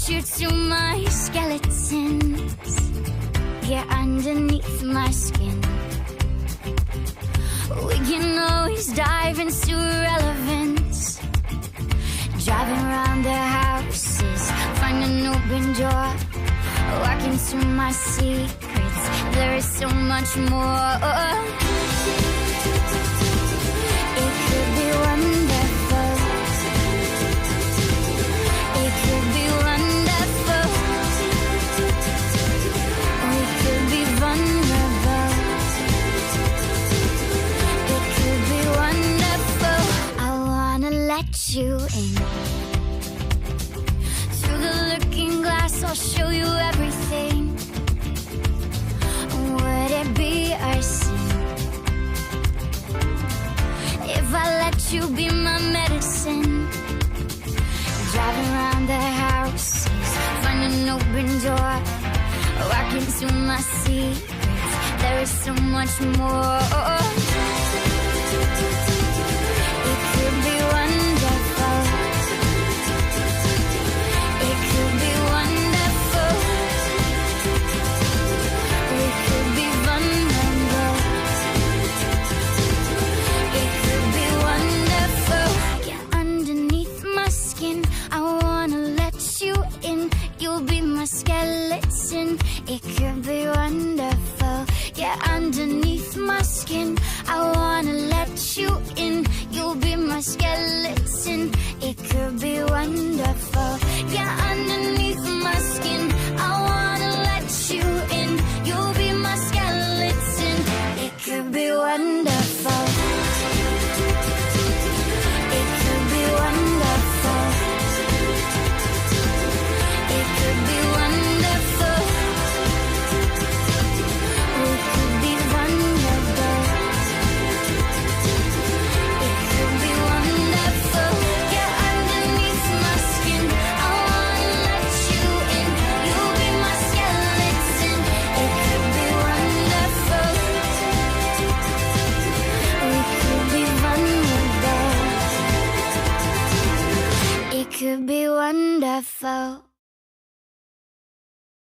you to my skeletons. Get underneath my skin. We can always dive into irrelevance. Driving around their houses, find an open door. Walk into my secrets, there is so much more. It could be wonderful. It could be wonderful. We could be vulnerable. It could be wonderful. I wanna let you in. Through the looking glass, I'll show you everything. Would it be our sin if I let you be my medicine? Driving around the houses, find an open door. Walk into my secrets, there is so much more.